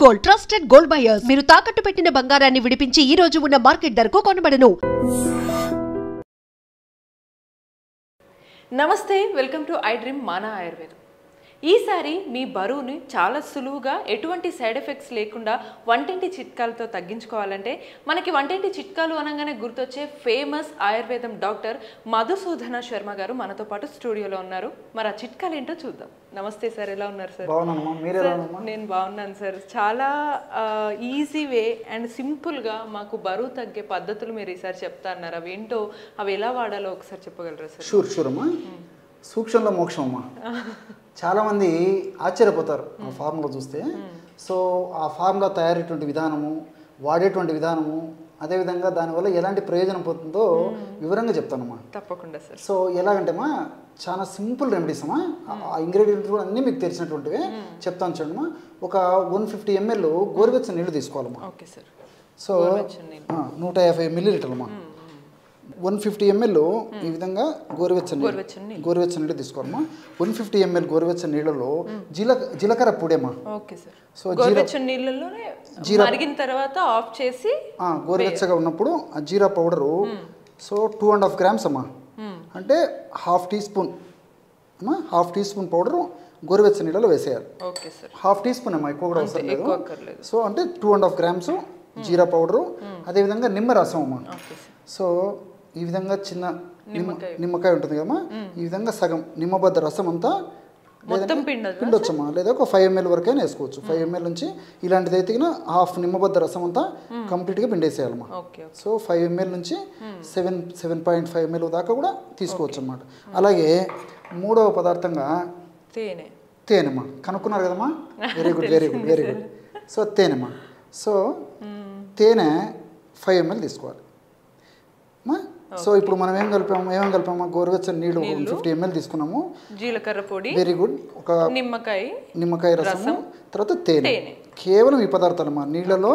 Gold trusted gold buyers మీరు తాకట్టు పెట్టిన బంగారాన్ని విడిపించి ఈ రోజు ఉన్న మార్కెట్ ధరకు కొనబడను. నమస్తే, వెల్కమ్ టు ఐ డ్రీమ్ మన ఆయుర్వేదం. ఈసారి మీ బరువుని చాలా సులువుగా ఎటువంటి సైడ్ ఎఫెక్ట్స్ లేకుండా వంటింటి చిట్కాలతో తగ్గించుకోవాలంటే మనకి వంటింటి చిట్కాలు అనగానే గుర్తొచ్చే ఫేమస్ ఆయుర్వేదం డాక్టర్ మధుసూదన శర్మ గారు మనతో పాటు స్టూడియోలో ఉన్నారు. మరి ఆ చిట్కాలు ఏంటో చూద్దాం. నమస్తే సార్, ఎలా ఉన్నారు సార్? నేను బాగున్నాను సార్. చాలా ఈజీ వే అండ్ సింపుల్గా మాకు బరువు తగ్గే పద్ధతులు మీరు ఈసారి చెప్తా అన్నారు. అవి ఏంటో, అవి ఎలా వాడాలో ఒకసారి చెప్పగలరా సార్? షూర్ అమ్మా. సూక్ష్మంలో మోక్షం అమ్మా. చాలామంది ఆశ్చర్యపోతారు ఆ ఫార్ములా చూస్తే. సో ఆ ఫార్ములా తయారయ్యేటువంటి విధానము, వాడేటువంటి విధానము, అదేవిధంగా దానివల్ల ఎలాంటి ప్రయోజనం పోతుందో వివరంగా చెప్తానమ్మా. తప్పకుండా సార్. సో ఎలాగంటేమా చాలా సింపుల్ రెమెడీస్ అమ్మా. ఆ ఇంగ్రీడియంట్స్ కూడా అన్నీ మీకు తెలిసినటువంటివే చెప్తాను చూడమ్మా. ఒక 150 ml గోరువెచ్చని నీళ్ళు తీసుకోవాలమ్మా. Okay sir. So 150 ml 150 ml ఈ విధంగా గోరువెచ్చని నీళ్ళు తీసుకోవాలమ్మా. 150 ml గోరువెచ్చని నీళ్ళలో జీలకర్ర పొడేమా. Okay sir. సో గోరువెచ్చని నీళ్ళలోనే మరిగిన తర్వాత ఆఫ్ చేసి గోరువెచ్చగా ఉన్నప్పుడు ఆ జీరా పౌడరు సో 2.5 grams అమ్మా. అంటే హాఫ్ టీ స్పూన్ పౌడరు గోరువెచ్చని నీళ్ళలో వేసేయాలి. Okay sir. Half teaspoon అమ్మా, ఎక్కువ కూడా అవసరం లేదు. సో అంటే 2.5 grams జీరా పౌడరు, అదేవిధంగా నిమ్మరసం అమ్మా. సో ఈ విధంగా చిన్న నిమ్మకాయ ఉంటుంది కదమ్మా, ఈ విధంగా సగం నిమ్మబద్ద రసం అంతా పిండొచ్చమ్మా. లేదా ఒక 5 ml వరకైనా వేసుకోవచ్చు. 5 ml నుంచి ఇలాంటిది అయితే హాఫ్ నిమ్మబద్ద రసం అంతా కంప్లీట్గా పిండేసేయాలమ్మా. సో 5 ml నుంచి 7.5 ml దాకా కూడా తీసుకోవచ్చు అన్నమాట. అలాగే మూడవ పదార్థంగా తేనెమ్మా. కనుక్కున్నారు కదమ్మా, వెరీ గుడ్. సో తేనెమ్మా. సో తేనె 5 ml తీసుకోవాలి. సో ఇప్పుడు మనం ఏమేమి కలిపామా, గోరువెచ్చని నీళ్ళు 50 ml తీసుకున్నాము, జీలకర్ర పొడి, వెరీ గుడ్, ఒక నిమ్మకాయ రసము, తర్వాత తేనె. కేవలం ఈ పదార్థాలమ్మా. నీళ్ళలో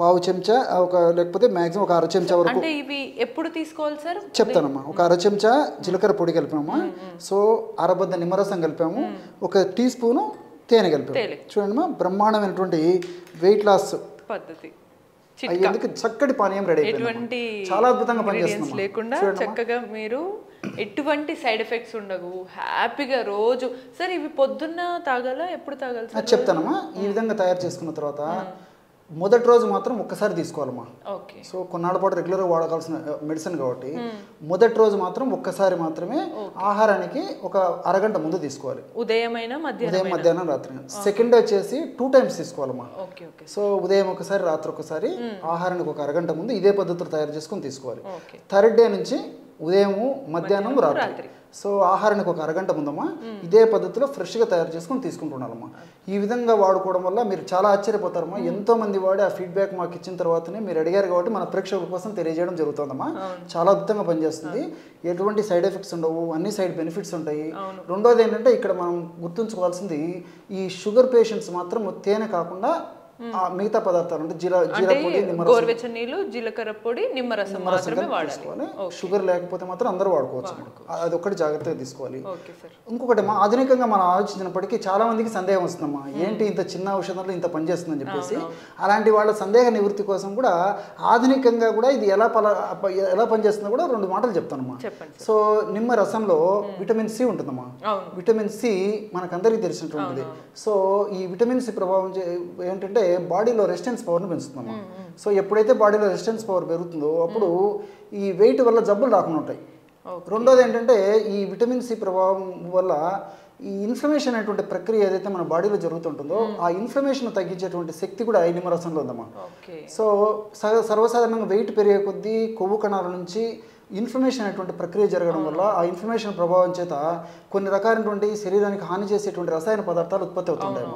పావు చెంచా లేకపోతే మ్యాక్సిమం ఒక 1/2 చెంచా వరకు. ఇవి ఎప్పుడు తీసుకోవాలి సార్? చెప్తానమ్మా. ఒక 1/2 చెంచా జీలకర్ర పొడి కలిపామా. సో అరబద్ద నిమ్మరసం కలిపాము, 1 టీ స్పూను తేనె కలిపాము. చూడండి, బ్రహ్మాండమైనటువంటి వెయిట్ లాస్ పద్ధతి అయ్యేందుకు చక్కటి పానీయం రెడీ అయిపోయింది. చాలా అద్భుతంగా పనిచేస్తుంది లేకుండా చక్కగా మీరు ఎటువంటి సైడ్ ఎఫెక్ట్స్ ఉండవు, హ్యాపీగా రోజు. సార్ ఇవి పొద్దున్న తాగాలా, ఎప్పుడు తాగాలి? చెప్తానమ్మా. ఈ విధంగా తయారు చేసుకున్న తర్వాత మొదటి రోజు మాత్రం ఒక్కసారి తీసుకోవాలమ్మా. సో కొన్నాళ్ళ పాటు రెగ్యులర్గా వాడకాల్సిన మెడిసిన్ కాబట్టి మొదటి రోజు మాత్రం ఒక్కసారి మాత్రమే ఆహారానికి ఒక అరగంట ముందు తీసుకోవాలి. ఉదయం మధ్యాహ్నం రాత్రి. సెకండ్ డే వచ్చేసి 2 times తీసుకోవాలమ్మా. సో ఉదయం ఒకసారి, రాత్రి ఒకసారి, ఆహారానికి ఒక అరగంట ముందు ఇదే పద్ధతిలో తయారు చేసుకుని తీసుకోవాలి. థర్డ్ డే నుంచి ఉదయము, మధ్యాహ్నం, రాత్రి. సో ఆహారానికి ఒక అరగంట ముందమ్మా ఇదే పద్ధతిలో ఫ్రెష్గా తయారు చేసుకుని తీసుకుంటున్నారమ్మా. ఈ విధంగా వాడుకోవడం వల్ల మీరు చాలా ఆశ్చర్యపోతారమ్మా. ఎంతో మంది వాడి ఆ ఫీడ్బ్యాక్ మాకు ఇచ్చిన తర్వాతనే మీరు అడిగారు కాబట్టి మన ప్రేక్షకుల కోసం తెలియజేయడం జరుగుతుందమ్మా. చాలా అద్భుతంగా పనిచేస్తుంది, ఎటువంటి సైడ్ ఎఫెక్ట్స్ ఉండవు, అన్ని సైడ్ బెనిఫిట్స్ ఉంటాయి. రెండోది ఏంటంటే ఇక్కడ మనం గుర్తుంచుకోవాల్సింది, ఈ షుగర్ పేషెంట్స్ మాత్రం తేనె కాకుండా మిగతా పదార్థాలు అంటే జీరా పొడి, గోరువెచ్చని నీళ్ళు, జీలకర్ర పొడి, నిమ్మరసం మాత్రమే వాడాలి. షుగర్ లేకపోతే మాత్రం అందరూ వాడుకోవచ్చు. అది ఒక్కటి జాగ్రత్తగా తీసుకోవాలి. ఇంకొకటి ఆధునికంగా మనం ఆలోచించినప్పటికీ చాలా మందికి సందేహం వస్తుందమ్మా, ఏంటి ఇంత చిన్న ఔషధంలో ఇంత పనిచేస్తుందని చెప్పేసి. అలాంటి వాళ్ళ సందేహ నివృత్తి కోసం కూడా ఆధునికంగా కూడా ఇది ఎలా పనిచేస్తుందో కూడా 2 మాటలు చెప్తానమ్మా. సో నిమ్మ రసంలో విటమిన్ సి ఉంటుందమ్మా. విటమిన్ సి మనకందరికీ తెలిసినటువంటిది. సో ఈ విటమిన్ సి ప్రభావం ఏంటంటే బాడీలో రెసిస్టెన్స్ పవర్ని పెంచుతుందమ్మా. సో ఎప్పుడైతే బాడీలో రెసిస్టెన్స్ పవర్ పెరుగుతుందో అప్పుడు ఈ వెయిట్ వల్ల జబ్బులు రాకుండా ఉంటాయి. రెండోది ఏంటంటే ఈ విటమిన్ సి ప్రభావం వల్ల ఈ ఇన్ఫ్లమేషన్ అనేటువంటి ప్రక్రియ ఏదైతే మన బాడీలో జరుగుతుంటుందో ఆ ఇన్ఫ్లమేషన్ తగ్గించేటువంటి శక్తి కూడా ఈ నిమ్మరసంలో ఉందమ్మా. సో సర్వసాధారణంగా వెయిట్ పెరిగే కొద్దీ కొవ్వు కణాల నుంచి ఇన్ఫ్లమేషన్ అనేటువంటి ప్రక్రియ జరగడం వల్ల ఆ ఇన్ఫ్లమేషన్ ప్రభావం చేత కొన్ని రకాలైనటువంటి శరీరానికి హాని చేసేటువంటి రసాయన పదార్థాలు ఉత్పత్తి అవుతుంటాయి.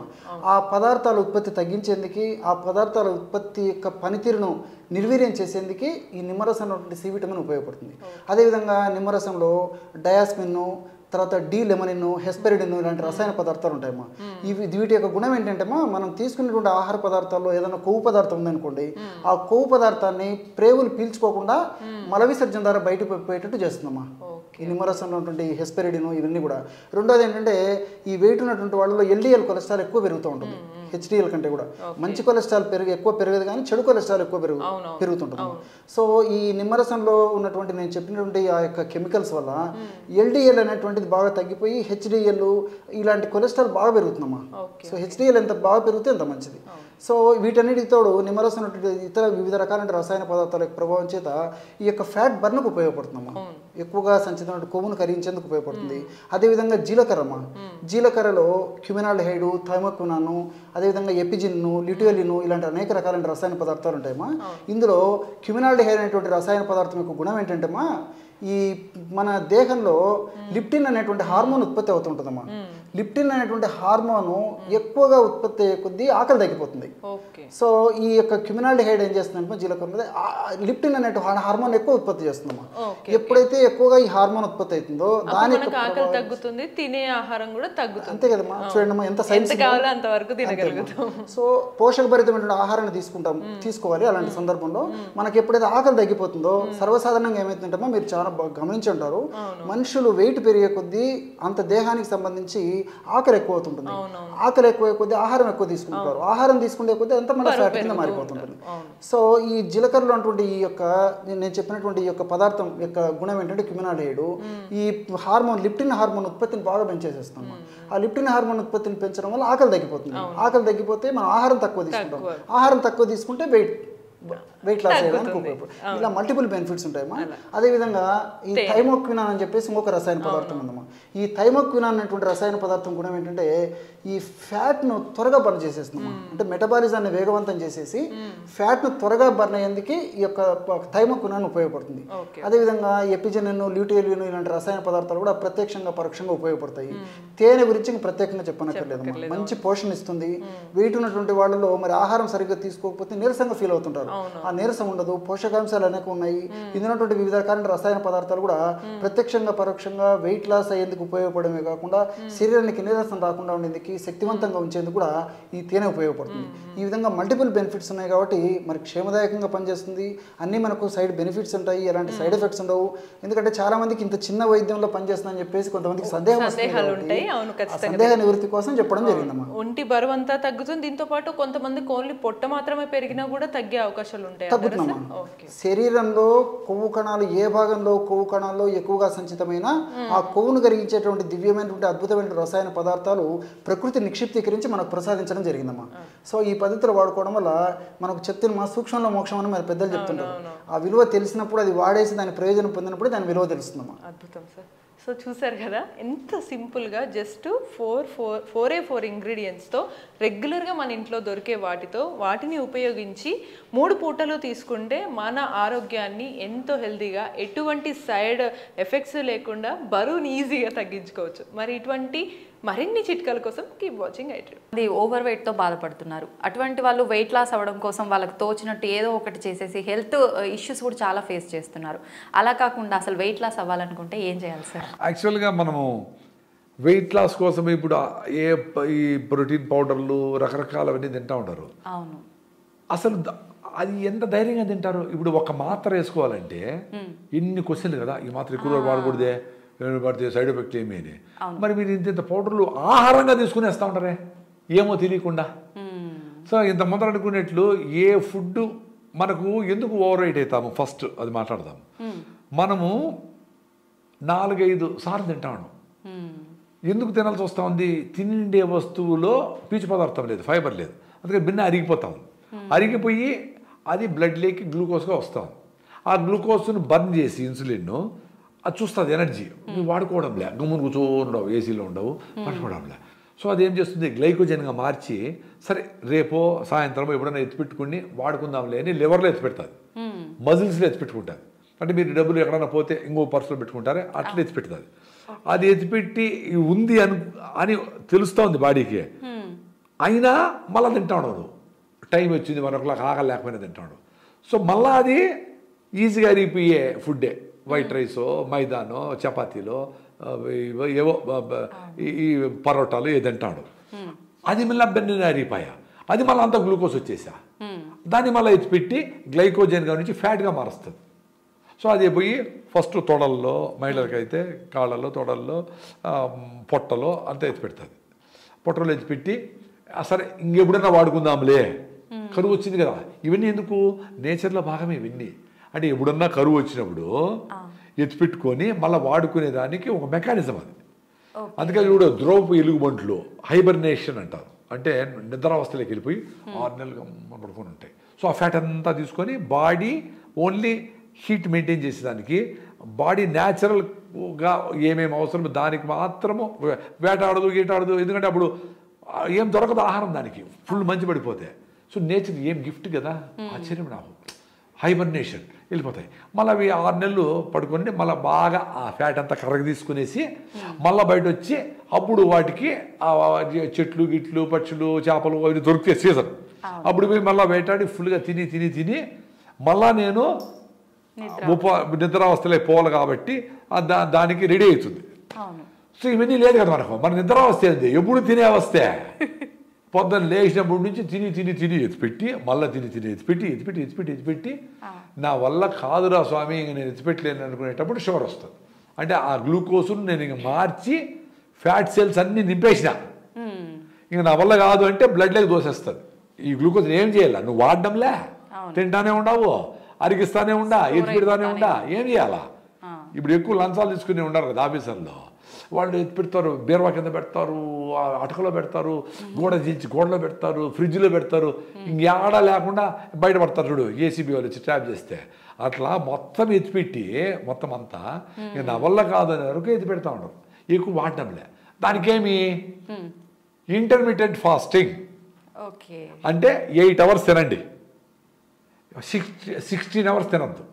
ఆ పదార్థాల ఉత్పత్తి తగ్గించేందుకు, ఆ పదార్థాల ఉత్పత్తి యొక్క పనితీరును నిర్వీర్యం చేసేందుకు ఈ నిమ్మరసంలో సి విటమిన్ ఉపయోగపడుతుంది. అదేవిధంగా నిమ్మరసంలో డయాస్మిన్, తర్వాత డి లెమనిన్, హెస్పెరిడిన్ ఇలాంటి రసాయన పదార్థాలు ఉంటాయమ్మా. వీటి యొక్క గుణం ఏంటంటే మనం తీసుకునేటువంటి ఆహార పదార్థాల్లో ఏదైనా కొవ్వు పదార్థం ఉందనుకోండి, ఆ కొవ్వు పదార్థాన్ని ప్రేగులు పీల్చుకోకుండా మల విసర్జన ద్వారా బయటకు పోయేటట్టు చేస్తుందమ్మా ఈ నిమ్మరసంలో ఉన్నటువంటి హెస్పెరిడిన్ ఇవన్నీ కూడా. రెండోది ఏంటంటే ఈ వెయిట్ ఉన్నటువంటి వాళ్ళలో ఎల్డిఎల్ కొలెస్ట్రాల్ ఎక్కువ పెరుగుతూ ఉంటుంది. హెచ్డిఎల్ కంటే కూడా. మంచి కొలెస్ట్రాల్ ఎక్కువ పెరగదు కానీ చెడు కొలెస్ట్రాల్ ఎక్కువ పెరుగుతుంటుంది. సో ఈ నిమ్మరసంలో ఉన్నటువంటి నేను చెప్పినటువంటి ఆ యొక్క కెమికల్స్ వల్ల ఎల్డిఎల్ అనేటువంటిది బాగా తగ్గిపోయి హెచ్డిఎల్ ఇలాంటి కొలెస్ట్రాల్ బాగా పెరుగుతుందమ్మా. సో హెచ్డిఎల్ ఎంత బాగా పెరిగితే అంత మంచిది. సో వీటన్నిటికి తోడు నిమ్మరసం ఇతర వివిధ రకాలైన రసాయన పదార్థాల యొక్క ప్రభావం చేత ఈ యొక్క ఫ్యాట్ బర్న్కు ఉపయోగపడుతుందమ్మా. ఎక్కువగా సంచితమైన కొవ్వును కరిగించేందుకు ఉపయోగపడుతుంది. అదేవిధంగా జీలకర్రమ్మా, జీలకర్రలో క్యుమినాల్డిహైడ్, థైమోక్వినాను, అదేవిధంగా ఎపిజిన్ను, ల్యూటియోలిన్ ఇలాంటి అనేక రకాలైన రసాయన పదార్థాలు ఉంటాయమ్మా. ఇందులో క్యుమినాల్డిహైడ్ అనేటువంటి రసాయన పదార్థం యొక్క గుణం ఏంటంటేమ్మా, ఈ మన దేహంలో లిప్టిన్ అనేటువంటి హార్మోన్ ఉత్పత్తి అవుతుంటుందమ్మా. లిప్టిన్ అనేటువంటి హార్మోను ఎక్కువగా ఉత్పత్తి అయ్యే కొద్దీ ఆకలి తగ్గిపోతుంది. సో ఈ యొక్క క్యుమినాల్డిహైడ్ ఏం చేస్తుందంటే జీలకర్ర లిప్టిన్ అనే హార్మోన్ ఎక్కువ ఉత్పత్తి చేస్తుందమ్మా. ఎప్పుడైతే ఎక్కువగా ఈ హార్మోన్ ఉత్పత్తి అవుతుందో దాని ఆకలి తగ్గుతుంది, తినే ఆహారం కూడా తగ్గుతుంది. అంతే కదమ్మా, చూడండి ఎంత సైన్స్ కావాలో అంతవరకు తినగలుగుతాం. సో పోషకభరితమైనటువంటి ఆహారాన్ని తీసుకోవాలి. అలాంటి సందర్భంలో మనకి ఎప్పుడైతే ఆకలి తగ్గిపోతుందో సర్వసాధారణంగా ఏమైతుందంటే మీరు చాలా గమనించి ఉంటారు, మనుషులు వెయిట్ పెరిగే కొద్దీ అంత దేహానికి సంబంధించి ఆకలి ఎక్కువ అవుతుంటుంది. ఆకలి ఎక్కువ కొద్దీ ఆహారం ఎక్కువ తీసుకుంటారు. ఆహారం తీసుకునే కొద్దీ అంత మన ఫ్యాట్ కింద మారిపోతుంటుంది. సో ఈ జీలకర్రలో ఉన్నటువంటి ఈ యొక్క నేను చెప్పినటువంటి ఈ యొక్క పదార్థం యొక్క గుణం ఏంటంటే క్యుమినాల్డిహైడ్ ఈ హార్మోన్ లిప్టిన్ హార్మోన్ ఉత్పత్తిని బాగా పెంచేసేస్తాం. ఆ లిప్టిన్ హార్మోన్ ఉత్పత్తిని పెంచడం వల్ల ఆకలి తగ్గిపోతుంది. ఆకలి తగ్గిపోతే మనం ఆహారం తక్కువ తీసుకుంటాం. ఆహారం తక్కువ తీసుకుంటే వెయిట్ లాస్ చేయడానికి ఉపయోగపడుతుంది. ఇలా మల్టిపుల్ బెనిఫిట్స్ ఉంటాయమ్మా. అదేవిధంగా ఈ థైమోక్వినాన్ అని చెప్పేసి ఇంకొక రసాయన పదార్థం ఉందమ్మా. ఈ థైమోక్వినాన్ అనేటువంటి రసాయన పదార్థం గుణం ఏంటంటే ఈ ఫ్యాట్ను త్వరగా బర్న్ చేసేస్తుందమ్మా. అంటే మెటబాలిజాన్ని వేగవంతం చేసేసి ఫ్యాట్ను త్వరగా బర్న్ అయ్యేందుకు ఈ యొక్క థైమోక్వినాన్ ఉపయోగపడుతుంది. అదేవిధంగా ఎపిజెనిన్, ల్యూటియోలిన్ ఇలాంటి రసాయన పదార్థాలు కూడా ప్రత్యక్షంగా పరోక్షంగా ఉపయోగపడతాయి. తేనె గురించి ప్రత్యేకంగా చెప్పనక్కర్లేదమ్మా. మంచి పోషణ ఇస్తుంది. వెయిట్ ఉన్నటువంటి వాళ్ళలో మరి ఆహారం సరిగ్గా తీసుకోకపోతే నీరసంగా ఫీల్ అవుతుంటారు. ఆ నీరసం ఉండదు. పోషకాంశాలు అనేక ఉన్నాయి. ఇందులో వివిధ రకాల రసాయన పదార్థాలు కూడా ప్రత్యక్షంగా పరోక్షంగా వెయిట్ లాస్ అయ్యేందుకు ఉపయోగపడమే కాకుండా శరీరానికి నీరసం రాకుండా ఉండేందుకు శక్తివంతంగా ఉంచేందుకు కూడా ఈ తేనె ఉపయోగపడుతుంది. ఈ విధంగా మల్టిపుల్ బెనిఫిట్స్ ఉన్నాయి కాబట్టి మరి క్షేమదాయకంగా పనిచేస్తుంది. అన్నీ మనకు సైడ్ బెనిఫిట్స్ ఉంటాయి, ఎలాంటి సైడ్ ఎఫెక్ట్స్ ఉండవు. ఎందుకంటే చాలా మందికి ఇంత చిన్న వైద్యంలో పనిచేస్తుందని చెప్పేసి కొంతమందికి సందేహాలు ఉంటాయి. సందేహ నివృత్తి కోసం చెప్పడం జరిగిందమ్మా. ఒంటి బరువు అంతా తగ్గుతుంది. దీంతో పాటు కొంతమందికి ఓన్లీ పొట్ట మాత్రమే పెరిగినా కూడా తగ్గే అవకాశాలు ఉంటాయి. తగ్గుతున్నామా? శరీరంలో కొవ్వు కణాలు ఏ భాగంలో కొవ్వు కణాల్లో ఎక్కువగా సంచితమైన ఆ కొవ్వును కరిగించేటువంటి దివ్యమైనటువంటి అద్భుతమైన రసాయన పదార్థాలు ప్రకృతి నిక్షిప్తీకరించి మనకు ప్రసాదించడం జరిగిందమ్మా. సో ఈ పద్ధతిలో వాడుకోవడం వల్ల మనకు చెప్తున్న సూక్ష్మంలో మోక్షం అని మన పెద్దలు చెప్తుంటారు. ఆ విలువ తెలిసినప్పుడు అది వాడేసి దాని ప్రయోజనం పొందినప్పుడు దాని విలువ తెలుస్తుందమ్మా. అద్భుతం సార్. సో చూసారు కదా ఎంత సింపుల్గా జస్ట్ 4 ఇంగ్రీడియంట్స్తో రెగ్యులర్గా మన ఇంట్లో దొరికే వాటిని ఉపయోగించి 3 పూటలు తీసుకుంటే మన ఆరోగ్యాన్ని ఎంతో హెల్తీగా ఎటువంటి సైడ్ ఎఫెక్ట్స్ లేకుండా బరువుని ఈజీగా తగ్గించుకోవచ్చు. మరి ఇటువంటి మరిన్ని చిట్కాల కోసం కీప్ వాచింగ్ ఐడ్రీమ్. అది ఓవర్ వెయిట్తో బాధపడుతున్నారు. అటువంటి వాళ్ళు వెయిట్ లాస్ అవ్వడం కోసం వాళ్ళకి తోచినట్టు ఏదో ఒకటి చేసేసి హెల్త్ ఇష్యూస్ కూడా చాలా ఫేస్ చేస్తున్నారు. అలా కాకుండా అసలు వెయిట్ లాస్ అవ్వాలనుకుంటే ఏం చేయాలి సార్? యాక్చువల్గా మనము వెయిట్ లాస్ కోసం ఇప్పుడు ఈ ప్రోటీన్ పౌడర్లు రకరకాలవన్నీ తింటూ ఉంటారు. అవును, అసలు అది ఎంత ధైర్యంగా తింటారు? ఇప్పుడు ఒక మాత్ర వేసుకోవాలంటే ఎన్ని క్వశ్చన్లు కదా, ఈ మాత్ర ఎక్కువ వాడకూడదే, పడితే సైడ్ ఎఫెక్ట్ ఏమీ అని. మరి మీరు ఇంత పౌడర్లు ఆహారంగా తీసుకునేస్తూ ఉంటారే ఏమో తెలియకుండా. సో ఇంత ముందర అనుకునేట్లు ఏ ఫుడ్ మనకు ఎందుకు ఓవర్ వెయిట్ అవుతాము ఫస్ట్ అది మాట్లాడదాం. మనము 4-5 సార్లు తింటాము. ఎందుకు తినాల్సి వస్తూ ఉంది? తిండే వస్తువులో పీచు పదార్థం లేదు, ఫైబర్ లేదు, అందుకని భిన్న అరిగిపోతా ఉంది. అరిగిపోయి అది బ్లడ్లోకి గ్లూకోజ్గా వస్తాం. ఆ గ్లూకోజ్ను బర్న్ చేసి ఇన్సులిన్ అది చూస్తుంది ఎనర్జీ. నువ్వు వాడుకోవడంలే, గమ్మును కూర్చోండవు, ఏసీలో ఉండవు, పట్టుకోవడంలే. సో అదేం చేస్తుంది, గ్లైకోజన్గా మార్చి సరే రేపో సాయంత్రం ఎప్పుడైనా ఎత్తిపెట్టుకుని వాడుకుందాంలే అని లివర్లో ఎత్తిపెడుతుంది, మజిల్స్లో ఎత్తిపెట్టుకుంటుంది. అంటే మీరు డబ్బులు ఎక్కడైనా పోతే ఇంకో పర్సులో పెట్టుకుంటారే అట్లా ఎత్తిపెడుతుంది. అది ఎత్తిపెట్టి ఉంది అని తెలుస్తూ ఉంది బాడీకి. అయినా మళ్ళీ తింటా ఉండవు. టైం వచ్చింది మరొకలా ఆకలి లేకపోయినా తింటాడు. సో మళ్ళీ అది ఈజీగా అరిగిపోయే ఫుడ్డే. వైట్ రైసో, మైదానో, చపాతీలో, ఏవో ఈ పరోటాలు ఏ తింటాడు. అది మళ్ళీ బెన్నె అరిగిపోయా, అది మళ్ళీ అంతా గ్లూకోజ్ వచ్చేసా, దాన్ని మళ్ళీ ఎత్తిపెట్టి గ్లైకోజన్గా నుంచి ఫ్యాట్గా మారుస్తుంది. సో అది పోయి ఫస్ట్ తొడల్లో, మహిళలకైతే కాళ్ళల్లో, తొడల్లో, పొట్టలో అంతా ఎత్తిపెడుతుంది. పొట్టలో ఎత్తిపెట్టి సరే ఇంకెప్పుడన్నా వాడుకుందాంలే, కరువు వచ్చింది కదా. ఇవన్నీ ఎందుకు? నేచర్లో భాగమే ఇవన్నీ. అంటే ఎప్పుడన్నా కరువు వచ్చినప్పుడు ఎత్తిపెట్టుకొని మళ్ళీ వాడుకునే దానికి ఒక మెకానిజం అది. అందుకని చూడు ద్రౌపు ఎలుగుబంట్లు హైబర్నేషన్ అంటారు. అంటే నిద్రావస్థలోకి వెళ్ళిపోయి 6 నెలలు పడుకొని ఉంటాయి. సో ఆ ఫ్యాట్ అంతా తీసుకొని బాడీ ఓన్లీ హీట్ మెయింటైన్ చేసేదానికి, బాడీ న్యాచురల్గా ఏమేమి అవసరమో దానికి మాత్రము వేటాడదు గీటాడదు. ఎందుకంటే అప్పుడు ఏం దొరకదు ఆహారం దానికి, ఫుల్ మంచి పడిపోతే. సో నేచర్ ఏం గిఫ్ట్ కదా, ఆశ్చర్యం నాకు. హైబర్నేషన్ వెళ్ళిపోతాయి. మళ్ళీ అవి 6 నెలలు పడుకొని మళ్ళీ బాగా ఆ ఫ్యాట్ అంతా కర్రగా తీసుకునేసి మళ్ళీ బయట వచ్చి అప్పుడు వాటికి చెట్లు గిట్లు పక్షులు చేపలు అవి దొరికితే సీజన్, అప్పుడు పోయి మళ్ళీ వేటాడి ఫుల్గా తిని తిని తిని మళ్ళా నేను నిద్రావస్థలే పోవాలి కాబట్టి దానికి రెడీ అవుతుంది. సో ఇవన్నీ లేదు కదా మనకు. మన నిద్రావస్థ ఏంది? ఎప్పుడు తినే అవస్థే. పొద్దున్న లేచినప్పటి నుంచి తిని తిని తిని ఎత్తిపెట్టి మళ్ళీ తిని తిని ఎత్తిపెట్టి నా వల్ల కాదురా స్వామి ఇంక నేను ఎత్తిపెట్టలేను అనుకునేటప్పుడు షుగర్ వస్తుంది. అంటే ఆ గ్లూకోజ్ను నేను ఇంక మార్చి ఫ్యాట్ సెల్స్ అన్నీ నింపేసిన, ఇంక నా వల్ల కాదు అంటే బ్లడ్లోకి దోసేస్తుంది. ఈ గ్లూకోజ్ ఏం చేయాల? నువ్వు వాడడంలే, తింటానే ఉండవు, అరిగిస్తానే ఉండా, ఎత్తిపెడతానే ఉండా, ఏం చేయాలా? ఇప్పుడు ఎక్కువ లంచాలు తీసుకుని ఉండరు కదా ఆఫీసర్లో. వాళ్ళు ఎత్తి పెడతారు, బీరువా కింద పెడతారు, అటకలో పెడతారు, గోడలో పెడతారు, ఫ్రిడ్జ్లో పెడతారు, ఇంకేడా లేకుండా బయటపడతారు చూడు ఏసీబీ వాళ్ళు వచ్చి ట్రాప్ చేస్తే. అట్లా మొత్తం ఎత్తిపెట్టి మొత్తం అంతా నా వల్ల కాదని వరకు ఎత్తి పెడతా ఉండరు, ఎక్కువ వాడడంలే. దానికేమి ఇంటర్మీడియట్ ఫాస్టింగ్ అంటే 8 అవర్స్ తినండి, 16 అవర్స్ తినద్దు.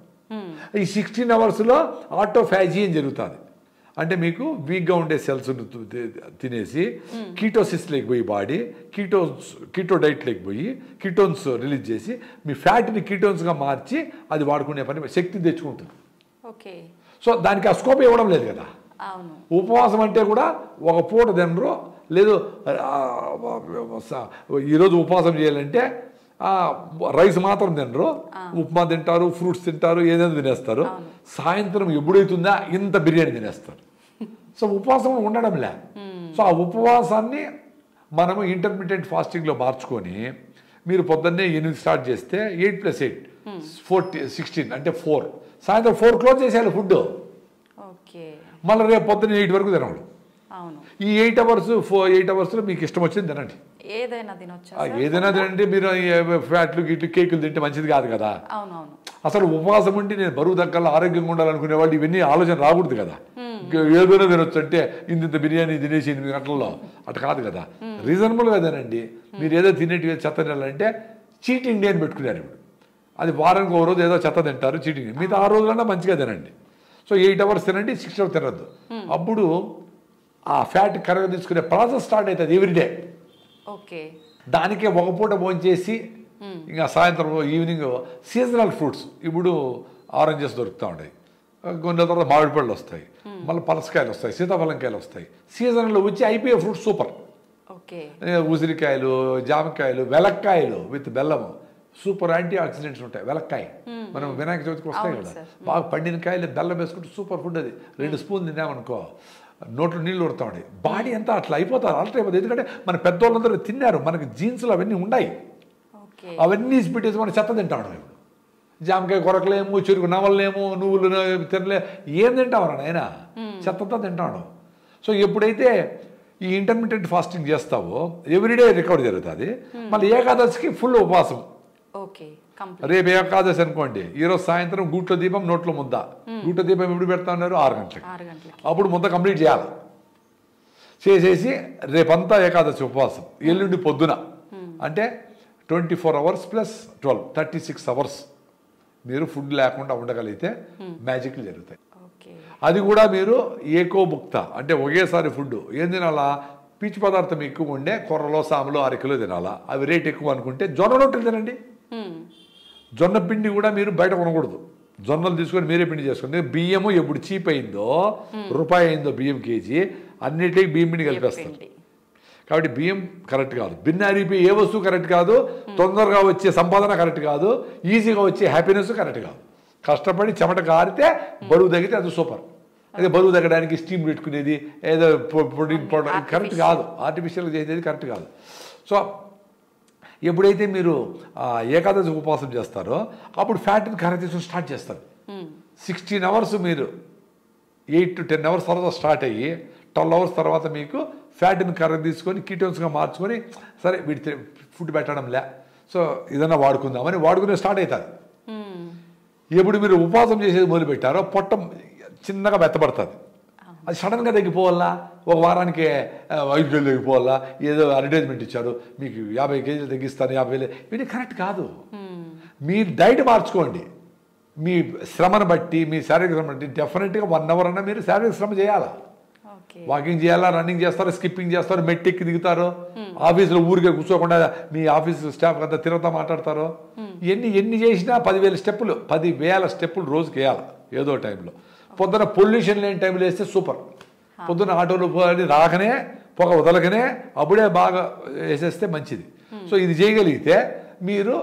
ఈ 16 అవర్స్లో ఆటోఫాజీ అని జరుగుతుంది. అంటే మీకు వీక్గా ఉండే సెల్స్ తినేసి కీటోసిస్లోకి పోయి బాడీ కీటో డైట్లోకి పోయి కీటోన్స్ రిలీజ్ చేసి మీ ఫ్యాట్ని కీటోన్స్గా మార్చి అది వాడుకునే పని శక్తి తెచ్చుకుంటుంది. సో దానికి ఆ స్కోప్ ఇవ్వడం లేదు కదా. ఉపవాసం అంటే కూడా ఒక పూట తినరు, లేదు ఈరోజు ఉపవాసం చేయాలంటే రైస్ మాత్రం తినరు, ఉప్మా తింటారు, ఫ్రూట్స్ తింటారు, ఏదైనా తినేస్తారు. సాయంత్రం ఎప్పుడైతుందా ఇంత బిర్యానీ తినేస్తారు. సో ఉపవాసం ఉండడంలే. సో ఆ ఉపవాసాన్ని మనము ఇంటర్మీడియట్ ఫాస్టింగ్లో మార్చుకొని మీరు పొద్దున్నే 8 స్టార్ట్ చేస్తే 8 + 8 16 అంటే 4, సాయంత్రం 4 క్లోజ్ చేసేయాలి ఫుడ్. మళ్ళీ రేపు పొద్దున్న 8 వరకు తినడు. ఈ 8 అవర్స్లో మీకు ఇష్టం వచ్చింది తినండి, ఏదైనా తినండి. మీరు ఫ్యాట్లు గిట్లు కేకులు తింటే మంచిది కాదు కదా. అసలు ఉపవాసం ఉండి నేను బరువు తగ్గాలి ఆరోగ్యంగా ఉండాలనుకునే వాళ్ళు ఇవన్నీ ఆలోచన రాకూడదు కదా. ఏదైనా తినొచ్చు అంటే ఇంత బిర్యానీ తినేసి 8 గంటల్లో అట్లా కాదు కదా. రీజనబుల్గా తినండి. మీరు ఏదో తినేటివి చెత్త తినాలంటే చీటింగ్ డే అని పెట్టుకున్నారు ఇప్పుడు. అది వారానికి ఒక రోజు ఏదో చెత్త తింటారు చీటింగ్ డే, మిగతా 6 రోజులన్నా మంచిగా తినండి. సో 8 అవర్స్ తినండి, 6 అవర్స్ తినద్దు. అప్పుడు ఆ ఫ్యాట్ కరగ తీసుకునే ప్రాసెస్ స్టార్ట్ అవుతుంది ఎవ్రీడే. దానికే ఒక పూట భోంచేసి ఇంకా సాయంత్రం ఈవినింగ్ సీజనల్ ఫ్రూట్స్, ఇప్పుడు ఆరెంజెస్ దొరుకుతూ ఉంటాయి, కొన్ని తర్వాత మామిడి పళ్ళు వస్తాయి, మళ్ళీ పనసకాయలు వస్తాయి, సీతాఫలంకాయలు వస్తాయి. సీజన్లో వచ్చి అయిపోయే ఫ్రూట్స్ సూపర్. ఉసిరికాయలు, జామకాయలు, వెలక్కాయలు విత్ బెల్లము సూపర్ యాంటీ ఆక్సిడెంట్స్ ఉంటాయి. వెలక్కాయ మనం వినాయక చవితికి వస్తాయి కదా, బాగా పండిన కాయలు బెల్లం వేసుకుంటే సూపర్ ఫుడ్. అది 2 స్పూన్ తిన్నామనుకో నోట్లో నీళ్ళు ఉడతా ఉండే, బాడీ అంతా అట్లా అయిపోతారు, అల్టర్ అయిపోతుంది. ఎందుకంటే మన పెద్దవాళ్ళందరూ తిన్నారు, మనకి జీన్స్లో అవన్నీ ఉన్నాయి, అవన్నీ పెట్టేసి మనం చెత్త తింటాం. ఇప్పుడు జామకాయ కొరకలేము, చెరుకు నవలలేము, నువ్వులు తినలే, ఏం తింటామరా నాయన, చెత్తతో తింటాడు. సో ఎప్పుడైతే ఈ ఇంటర్మీడియట్ ఫాస్టింగ్ చేస్తావో ఎవ్రీడే రికవర్ జరుగుతుంది. మళ్ళీ ఏకాదశికి ఫుల్ ఉపవాసం. రేపు ఏకాదశి అనుకోండి, ఈరోజు సాయంత్రం గూట్లో దీపం నోట్లో ముద్ద. గూట్లో దీపం ఎప్పుడు పెడతా ఉన్నారు? 6 గంటలకి. అప్పుడు ముద్ద కంప్లీట్ చేయాలి. చేసేసి రేపంతా ఏకాదశి ఉపవాసం. ఎల్లుండి పొద్దున అంటే 24 అవర్స్ + 12 36 అవర్స్ మీరు ఫుడ్ లేకుండా ఉండగలిగితే మ్యాజిక్లు జరుగుతాయి. అది కూడా మీరు ఏకోభుక్త అంటే ఒకేసారి ఫుడ్ ఏం తినాలా? పీచు పదార్థం ఎక్కువ ఉండే కొర్రలో, సాములో, అరకిలో తినాలా. అవి రేట్ ఎక్కువ అనుకుంటే జొన్న రొట్టెలు తినండి. జొన్న పిండి కూడా మీరు బయట కొనకూడదు, జొన్నలు తీసుకొని మీరే పిండి చేసుకోండి. బియ్యము ఎప్పుడు చీప్ అయిందో, రూపాయి అయిందో బియ్యం కేజీ, అన్నిటికీ బియ్యం పిండి కలిపేస్తారు. కాబట్టి బియ్యం కరెక్ట్ కాదు, బిన్న అరిగిపోయి ఏ వస్తువు కరెక్ట్ కాదు, తొందరగా వచ్చే సంపాదన కరెక్ట్ కాదు, ఈజీగా వచ్చే హ్యాపీనెస్ కరెక్ట్ కాదు. కష్టపడి చెమట కారితే బరువు తగ్గితే అది సూపర్. అదే బరువు తగ్గడానికి స్టీమ్ పెట్టుకునేది, ఏదో ప్రోటీన్ పౌడర్ కరెక్ట్ కాదు, ఆర్టిఫిషియల్గా చేసేది కరెక్ట్ కాదు. సో ఎప్పుడైతే మీరు ఏకాదశి ఉపవాసం చేస్తారో అప్పుడు ఫ్యాట్ని కరెక్ట్ తీసుకుని స్టార్ట్ చేస్తారు. 16 అవర్స్ మీరు 8 to 10 అవర్స్ తర్వాత స్టార్ట్ అయ్యి 12 అవర్స్ తర్వాత మీకు ఫ్యాట్ని కరెక్ట్ తీసుకొని కీటోన్స్గా మార్చుకొని సరే వీటి ఫుడ్ పెట్టడం లే, సో ఏదన్నా వాడుకుందామని వాడుకునే స్టార్ట్ అవుతారు. ఎప్పుడు మీరు ఉపవాసం చేసేది మొదలుపెట్టారో పొట్ట చిన్నగా మెత్తపడుతుంది. అది సడన్గా తగ్గిపోవాలా, ఒక వారానికి 5 కిలోలు తగ్గిపోవాలా, ఏదో అడ్వర్టైజ్మెంట్ ఇచ్చారు మీకు 50 కేజీలు తగ్గిస్తాను 50,000, ఇవన్నీ కరెక్ట్ కాదు. మీ డైట్ మార్చుకోండి. మీ శ్రమను బట్టి, మీ శారీరక శ్రమ బట్టి డెఫినెట్గా 1 అవర్ అన్నా మీరు శారీరక శ్రమ చేయాలా. వాకింగ్ చేయాలా, రన్నింగ్ చేస్తారు, స్కిప్పింగ్ చేస్తారు, మెట్టెక్కి దిగుతారు, ఆఫీసులో ఊరికే కూర్చోకుండా మీ ఆఫీస్ స్టాఫ్ అంతా తిరుగుతా మాట్లాడతారు. ఎన్ని చేసినా 10,000 స్టెప్పులు 10,000 స్టెప్పులు రోజుకి వేయాలి ఏదో టైంలో. పొద్దున పొల్యూషన్ లేని టైంలో వేస్తే సూపర్. పొద్దున్న ఆటోలు రాకనే పొగ వదలకనే అప్పుడే బాగా వేసేస్తే మంచిది. సో ఇది చేయగలిగితే మీరు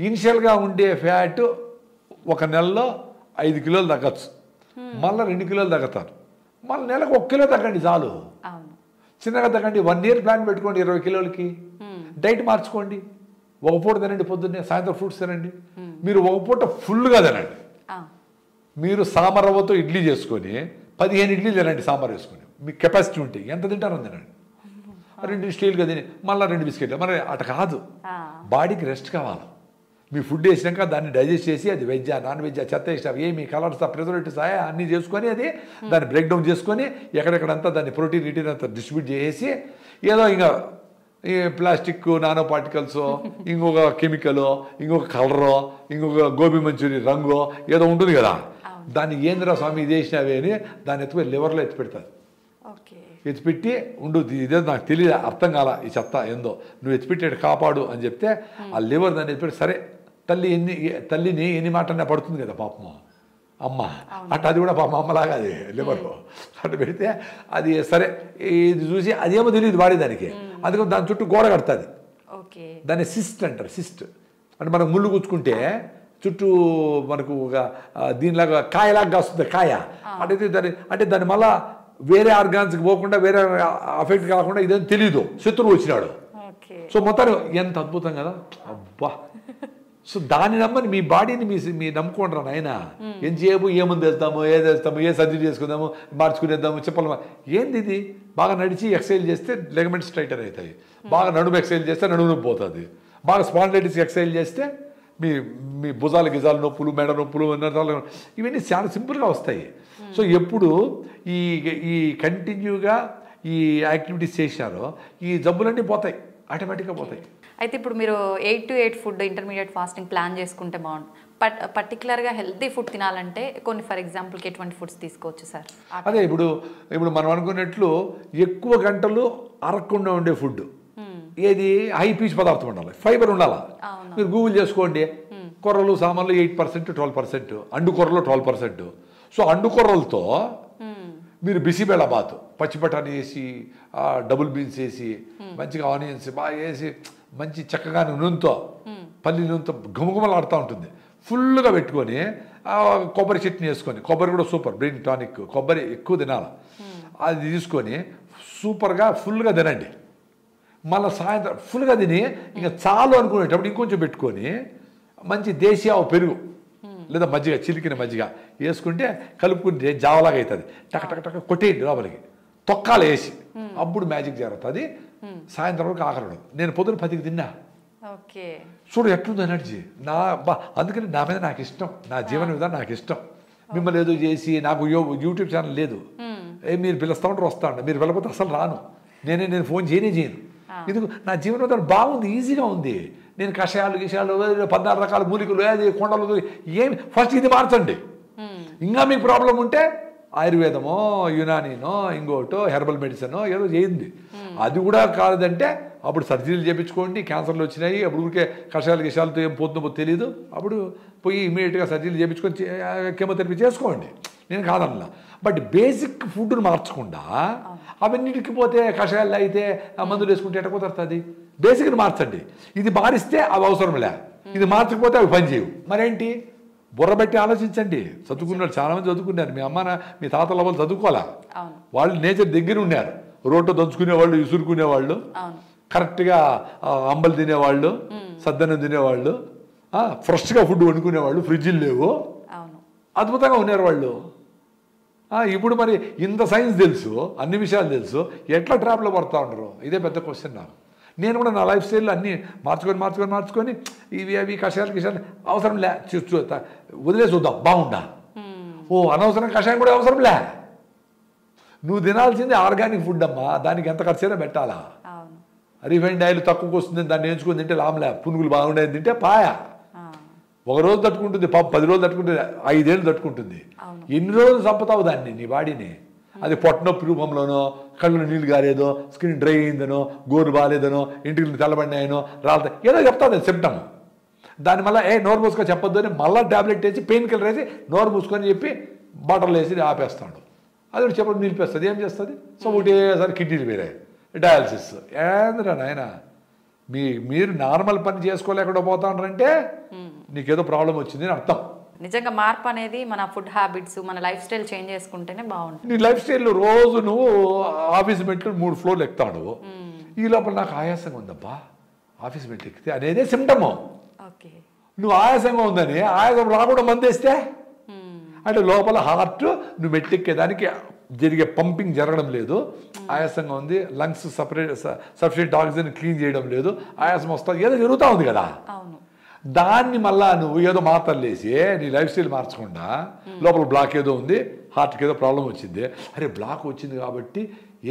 ఇనిషియల్గా ఉండే ఫ్యాట్ ఒక నెలలో 5 కిలోలు తగ్గచ్చు, మళ్ళీ 2 కిలోలు తగ్గుతారు, మళ్ళీ నెలకు 1 కిలో తగ్గండి చాలు. చిన్నగా తగ్గండి. 1 ఇయర్ ప్లాన్ పెట్టుకోండి 20 కిలోలకి. డైట్ మార్చుకోండి. ఒక పూట తినండి, పొద్దున్నే సాయంత్రం ఫ్రూట్స్ తినండి. మీరు ఒక పూట ఫుల్గా తినండి. మీరు సాంబార్ రవ్వతో ఇడ్లీ చేసుకొని 15 ఇడ్లీ తినండి సాంబార్ వేసుకొని. మీకు కెపాసిటీ ఉంటే ఎంత తింటారో తినండి. 2 స్టీల్గా తిని మళ్ళీ 2 బిస్కెట్లు. మరి అట కాదు, బాడీకి రెస్ట్ కావాలి. మీ ఫుడ్ వేసినాక దాన్ని డైజెస్ట్ చేసి అది వెజ్జా నాన్ వెజ్జా చెత్త వేసినా ఏమి కలర్స్ ప్రిజర్వేటివ్స్ అన్నీ చేసుకొని అది దాన్ని బ్రేక్ డౌన్ చేసుకొని ఎక్కడెక్కడంతా దాన్ని ప్రోటీన్ గిటీన్ అంతా డిస్ట్రిబ్యూట్ చేసి ఏదో ఇంకా ఈ ప్లాస్టిక్ నానో పార్టికల్స్, ఇంకొక కెమికల్, ఇంకొక కలరో, ఇంకొక గోబీ మంచూరి రంగు ఏదో ఉంటుంది కదా, దాన్ని ఏంద్రా స్వామి ఇది వేసినవి అని దాన్ని ఎత్తుకొని లివర్లో ఎత్తిపెడతారు. ఎత్తిపెట్టి ఉండు ఇదే నాకు తెలియదు, అర్థం కాల ఈ చెత్త ఏందో, నువ్వు ఎత్తిపెట్టాడు కాపాడు అని చెప్తే ఆ లివర్ దాన్ని ఎత్తిపెట్టి సరే తల్లిని ఎన్ని మాటనే పడుతుంది కదా పాపము అమ్మ, అట్ట అది కూడా పాపం అమ్మలాగా అది లివర్ అట్ట పెడితే అది సరే ఇది చూసి అదేమో తెలియదు వాడే దానికి, అందుకని దాని చుట్టూ గోడ కడుతుంది. దాన్ని సిస్ట్ అంటారు. సిస్ట్ అంటే మనకు ముళ్ళు గుచ్చుకుంటే చుట్టూ మనకు ఒక దీనిలాగా కాయలాగా వస్తుంది కాయ, అంటే దాన్ని మళ్ళా వేరే ఆర్గాన్స్కి పోకుండా వేరే అఫెక్ట్ కాకుండా ఇదేం తెలీదు, శత్రువు వచ్చినాడు. సో మొత్తం ఎంత అద్భుతం కదా అబ్బా. సో దాన్ని నమ్మని మీ బాడీని మీ నమ్ముకుంటారా నాయన. ఎంతసేపు ఏముంది వేస్తాము, ఏది వేస్తాము, ఏ సర్జరీ చేసుకుందాము, మార్చుకునేద్దాము, చెప్పలేము. ఏంది ఇది? బాగా నడిచి ఎక్సర్సైజ్ చేస్తే లెగమెంట్స్ స్ట్రైటర్ అవుతాయి, బాగా నడుము ఎక్సర్సైజ్ చేస్తే నడుము నొప్పి పోతుంది, బాగా స్పాండిలైటిస్ ఎక్సర్సైజ్ చేస్తే మీ భుజాలు గిజాలు నొప్పులు, మెడ నొప్పులు, ఇవన్నీ చాలా సింపుల్గా వస్తాయి. సో ఎప్పుడు ఈ కంటిన్యూగా ఈ యాక్టివిటీస్ చేశారో ఈ జబ్బులన్నీ పోతాయి, ఆటోమేటిక్గా పోతాయి. అయితే ఇప్పుడు మీరు 8 to 8 food intermediate fasting plan చేసుకుంటే బాగుంటుంది. పర్టికులర్గా హెల్తీ ఫుడ్ తినాలంటే కొన్ని ఫర్ ఎగ్జాంపుల్కి ఎటువంటి ఫుడ్స్ తీసుకోవచ్చు సార్? అదే ఇప్పుడు మనం అనుకున్నట్లు ఎక్కువ గంటలు అరగకుండా ఉండే ఫుడ్ ఏది హై పీచ్ పదార్థం ఉండాలి, ఫైబర్ ఉండాలి. మీరు గూగుల్ చేసుకోండి, కొర్రలు సామాన్లు 8% 12%, అండు కొర్రలు 12%. సో అండు కొర్రలతో మీరు బిసిబేళ బాత్, పచ్చి బఠానీ వేసి డబుల్ బీన్స్ వేసి మంచిగా ఆనియన్స్ బాగా వేసి మంచి చక్కగా నూనెతో పల్లి నూనెతో ఘుమఘుమలాడుతూ ఉంటుంది, ఫుల్గా పెట్టుకొని కొబ్బరి చట్నీ వేసుకొని, కొబ్బరి కూడా సూపర్ బ్రెయిన్ టానిక్, కొబ్బరి ఎక్కువ తినాలి, అది తీసుకొని సూపర్గా ఫుల్గా తినండి. మళ్ళీ సాయంత్రం ఫుల్గా తిని ఇంకా చాలు అనుకునేటప్పుడు ఇంకొంచెం పెట్టుకొని మంచి దేశీయ పెరుగు లేదా మజ్జిగ, చిలికిన మజ్జిగ వేసుకుంటే కలుపుకుంటే జావలాగా అవుతుంది. టక టక టక కొట్టేయండి లోపలికి, తొక్కాలు వేసి, అప్పుడు మ్యాజిక్ జరుగుతుంది. సాయంత్రం వరకు ఆకలి. నేను పొద్దున 10కి తిన్నా. చూడు ఎట్లుంది ఎనర్జీ అందుకని నా మీద నాకు ఇష్టం, నా జీవన విధానం నాకు ఇష్టం. మిమ్మల్ని ఏదో చేసి నాకు యూట్యూబ్ ఛానల్ లేదు, మీరు పిలుస్తూ ఉంటారు వస్తా ఉంటా, మీరు వెళ్ళకపోతే అసలు రాను, నేను ఫోన్ చేయను. ఇది నా జీవన విధానం బాగుంది, ఈజీగా ఉంది. నేను కషాయాలు 14 రకాల మూలికలు అది కొండలు ఏమి ఫస్ట్ ఇది మార్చండి. ఇంకా మీకు ప్రాబ్లం ఉంటే ఆయుర్వేదమో యునానీనో ఇంకోటో హెర్బల్ మెడిసినో ఏదో చేయండి. అది కూడా కాదంటే అప్పుడు సర్జరీలు చేయించుకోండి. క్యాన్సర్లు వచ్చినాయి, అప్పుడు ఊరికే కషాయాలు గిషాలతో ఏం పోతుందో తెలియదు, అప్పుడు పోయి ఇమీడియట్గా సర్జరీలు చేయించుకొని కెమోథెరపీ చేసుకోండి, నేను కాదన్నా. బట్ బేసిక్ ఫుడ్ను మార్చకుండా అవన్నిటికి పోతే కషాయాలు అయితే మందులు వేసుకుంటే ఎట్ట కుదరుతుంది? బేసిక్ని మార్చండి. ఇది మారిస్తే అవి అవసరంలే, ఇది మార్చకపోతే అవి పనిచేయవు. మరేంటి? బుర్రబెట్టి ఆలోచించండి. చదువుకున్నారు, చాలామంది చదువుకున్నారు. మీ అమ్మ మీ తాతల వాళ్ళు చదువుకోవాలా, వాళ్ళు నేచర్ దగ్గర ఉన్నారు. రోడ్డు దంచుకునేవాళ్ళు, ఇసురుకునేవాళ్ళు, కరెక్ట్గా అంబలు తినేవాళ్ళు, సద్దన్నం తినేవాళ్ళు, ఫ్రెష్గా ఫుడ్ వండుకునేవాళ్ళు, ఫ్రిడ్జ్లు లేవు, అద్భుతంగా ఉన్నారు వాళ్ళు. ఇప్పుడు మరి ఇంత సైన్స్ తెలుసు, అన్ని విషయాలు తెలుసు, ఎట్లా ట్రాప్లో పడుతూ ఉండరు? ఇదే పెద్ద క్వశ్చన్ నాకు. నేను కూడా నా లైఫ్ స్టైల్లో అన్నీ మార్చుకొని ఇవి అవి కషాయాలు అవసరం లే, వదిలేసి చూద్దాం బాగుండా. అనవసరం కషాయం కూడా అవసరం లే. నువ్వు తినాల్సింది ఆర్గానిక్ ఫుడ్ అమ్మా, దానికి ఎంత ఖర్చైనా పెట్టాలా? రిఫైండ్ ఆయిల్ తక్కువకి వస్తుంది, దాన్ని నేర్చుకుని తింటే లాభంలే. పునుగులు బాగుండేది తింటే పాయా. ఒక రోజు తట్టుకుంటుంది, 10 రోజులు తట్టుకుంటుంది, 5 ఏళ్ళు తట్టుకుంటుంది. ఎన్ని రోజులు చంపుతావు దాన్ని, నీ బాడీని? అది పొట్టనొప్పి రూపంలోనో, కళ్ళు నీళ్ళు గారేదో, స్కిన్ డ్రై అయిందనో, గోరు బాగాలేదనో, ఇంటికి తెల్లబడినాయనో, రాలతో ఏదో చెప్తాను సిమ్టమ్. దాని మళ్ళీ నోరు మూసుకొని చెప్పొద్దు అని మళ్ళీ ట్యాబ్లెట్ వేసి పెయిన్ కిల్లర్ వేసి నోరు మూసుకొని చెప్పి బాటలు వేసి ఆపేస్తాడు. అది చెప్పడం నిలిపేస్తుంది. ఏం చేస్తుంది? సో ఒకటేసారి కిడ్నీలు వేరే డయాలసిస్. ఏంద్రా నాయన, మీరు నార్మల్ పని చేసుకోలేకుండా పోతా ఉంటారంటే నీకేదో ప్రాబ్లం వచ్చింది అని అర్థం. నిజంగా మార్పు అనేది మన ఫుడ్ హ్యాబిట్స్, మన లైఫ్ స్టైల్ చేంజ్ చేసుకుంటేనే బాగుంటుంది. నీ లైఫ్ స్టైల్లో రోజు నువ్వు ఆఫీస్ మెట్లు 3 ఫ్లోర్లు ఎక్కుతాడు, ఈ లోపల నాకు ఆయాసంగా ఉందబ్బా ఆఫీస్ మెట్లు ఎక్కితే అనేదే సిమ్టము. నువ్వు ఆయాసంగా ఉందని ఆయాసం రాకుండా మందేస్తే అంటే లోపల హార్ట్ నువ్వు మెట్లు ఎక్కేదానికి జరిగే పంపింగ్ జరగడం లేదు, ఆయాసంగా ఉంది, లంగ్స్ సఫిషియెంట్ ఆక్సిజన్ క్లీన్ చేయడం లేదు, ఆయాసం వస్తుంది, ఏదో జరుగుతూ ఉంది కదా. దాన్ని మళ్ళా నువ్వు ఏదో మాత్రలు వేసి నీ లైఫ్ స్టైల్ మార్చకుండా లోపల బ్లాక్ ఏదో ఉంది, హార్ట్కి ఏదో ప్రాబ్లం వచ్చింది, అరే బ్లాక్ వచ్చింది కాబట్టి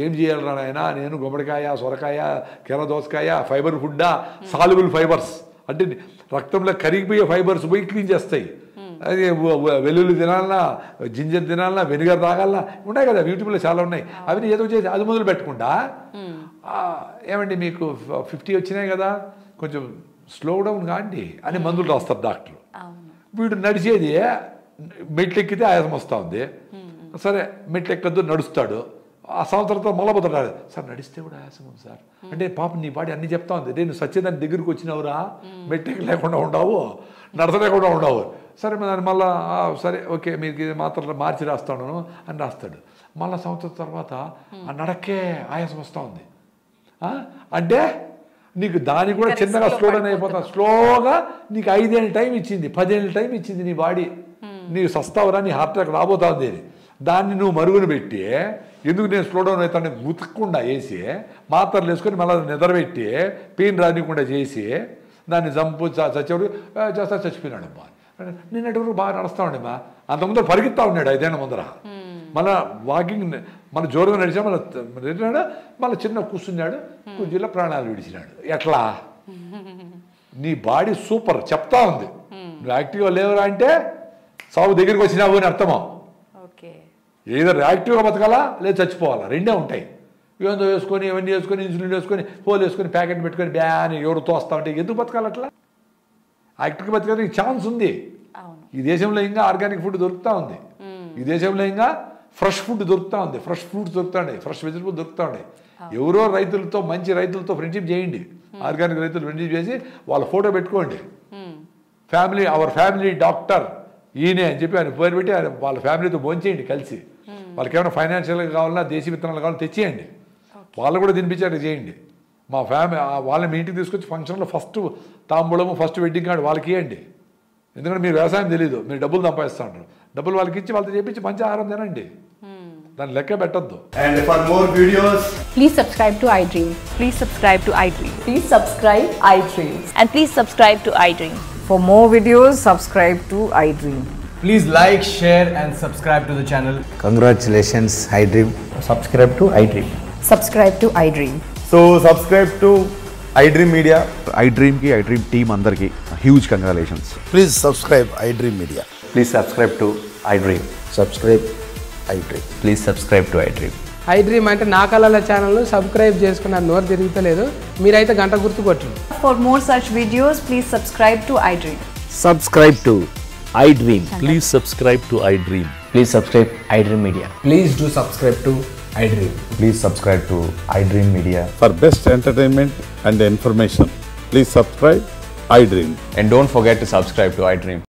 ఏం చేయాలరా నాయనా, నేను గుమ్మడికాయ, సొరకాయ, కెర దోసకాయ, ఫైబర్ ఫుడ్డా, సాల్యుబుల్ ఫైబర్స్ అంటే రక్తంలో కరిగిపోయే ఫైబర్స్ పోయి క్లీన్ చేస్తాయి. అది వెల్లుల్లి తినాలన్నా, జింజర్ తినాలన్నా, వెనిగర్ తాగాలన్నా ఉన్నాయి కదా, యూట్యూబ్లో చాలా ఉన్నాయి. అవి ఏదో చేసి అది మొదలు పెట్టకుండా ఏమండి మీకు 50 వచ్చినాయి కదా, కొంచెం స్లో డౌన్ కాండి అని మందులు రాస్తారు డాక్టర్. వీడు నడిచేది మెట్లు ఎక్కితే ఆయాసం వస్తూ ఉంది, సరే మెట్లు ఎక్కద్దు నడుస్తాడు, ఆ సంవత్సరంతో మళ్ళీ పోతాడు, సార్ నడిస్తే కూడా ఆయాసం ఉంది సార్ అంటే పాపం నీ బాడీ అన్ని చెప్తా ఉంది, నేను సత్యదాని దగ్గరికి వచ్చినావురా, మెట్లు లేకుండా ఉండవు, నడచలేకుండా ఉండవు, సరే దాన్ని మళ్ళీ సరే ఓకే మీకు ఇది మాత్రం మార్చి రాస్తాను అని రాస్తాడు. మళ్ళీ సంవత్సరం తర్వాత ఆ నడకే ఆయాసం వస్తూ ఉంది అంటే నీకు దానికి కూడా చిన్నగా స్లో డౌన్ అయిపోతా. స్లోగా నీకు 5 ఏళ్ళ టైం ఇచ్చింది, 10 ఏళ్ళ టైం ఇచ్చింది నీ బాడీ, నీకు సస్తావురా, నీ హార్ట్ అటాక్ రాబోతుంది. దాన్ని నువ్వు మరుగున పెట్టి ఎందుకు నేను స్లో డౌన్ అవుతాను ఉతకకుండా వేసి మాత్రలు వేసుకొని మళ్ళీ నిద్రపెట్టి పెయిన్ రానికుండా చేసి దాన్ని చంపు చచ్చేవాడు చేస్తా చచ్చిపోయినాడమ్మా. నిన్నటి వరకు బాగా నడుస్తూ ఉండేమ్మా, అంతకుముందర పరిగెత్తా ఉన్నాడు 5 ఏళ్ళ ముందర, మళ్ళీ వాకింగ్ మన జోరుగా నడిచా, మళ్ళీ మళ్ళీ చిన్న కూర్చున్నాడు, కుర్చీలో ప్రాణాలు విడిచినాడు. ఎట్లా? నీ బాడీ సూపర్ చెప్తా ఉంది, నువ్వు యాక్టివ్గా లేవురా అంటే సాగు దగ్గరికి వచ్చినావు అని అర్థమా. ఏదో యాక్టివ్గా బతకాలా లేదా చచ్చిపోవాలా, రెండే ఉంటాయి. ఏదో వేసుకొని ఇవన్నీ వేసుకొని ఇన్సులిన్ వేసుకొని పోలు వేసుకొని ప్యాకెట్ పెట్టుకొని బ్యాని ఎవరు తోస్తా ఉంటే ఎందుకు బతకాలి? అట్లా యాక్టివ్గా బతకానికి ఛాన్స్ ఉంది. ఈ దేశంలో ఇంకా ఆర్గానిక్ ఫుడ్ దొరుకుతూ ఉంది, ఈ దేశంలో ఇంకా ఫ్రెష్ ఫుడ్ దొరుకుతూ ఉంది, ఫ్రెష్ ఫ్రూట్స్ దొరుకుతూ ఉన్నాయి, ఫ్రెష్ వెజిటబుల్ దొరుకుతూ ఉన్నాయి. ఎవరో రైతులతో మంచి రైతులతో ఫ్రెండ్షిప్ చేయండి, ఆర్గానిక్ రైతులు ఫ్రెండ్షిప్ చేసి వాళ్ళ ఫోటో పెట్టుకోండి, ఫ్యామిలీ అవర్ ఫ్యామిలీ డాక్టర్ ఈయనే అని చెప్పి ఆయన పేరు పెట్టి వాళ్ళ ఫ్యామిలీతో భోంచేయండి కలిసి. వాళ్ళకి ఏమైనా ఫైనాన్షియల్గా కావాలన్నా దేశీ విత్తనాలు కావాలని తెచ్చేయండి, వాళ్ళు కూడా తినిపించేట్టు చేయండి. మా ఫ్యామిలీ వాళ్ళని మీ ఇంటికి తీసుకొచ్చి ఫంక్షన్లో ఫస్ట్ తాంబూలము ఫస్ట్ వెడ్డింగ్ కార్డు వాళ్ళకి ఇవ్వండి. ఎందుకంటే మీరు వ్యవసాయం తెలీదు, మీరు డబ్బులు సంపాదిస్తూ ఉంటారు, డబ్బులు వాళ్ళకి ఇచ్చి వాళ్ళతో చేపించి మంచి ఆహారం తినండి, దాన్ని లెక్క పెట్టద్దు. And for more videos, please subscribe to iDream. Please subscribe to iDream. Please subscribe iDream. And please subscribe to iDream. For more videos, subscribe to iDream. please like, share and subscribe to the channel. Congratulations, iDream. Subscribe to iDream. Subscribe to iDream. So subscribe to iDream Media. iDream ki iDream team andarki huge congratulations. Please subscribe iDream Media. Please subscribe to iDream. Subscribe iDream. Please subscribe to iDream. iDream అంటే నా కళల ఛానల్ను subscribe చేసుకున్న నోరు తిరుగుతలేదు, మీరైతే గంట గుర్తు కొట్టండి. For more such videos, please subscribe to iDream. Subscribe to iDream. Please subscribe to iDream. Please subscribe iDream Media. Please do subscribe to iDream. Please subscribe to iDream Media. For best entertainment and information, please subscribe iDream. And don't forget to subscribe to iDream.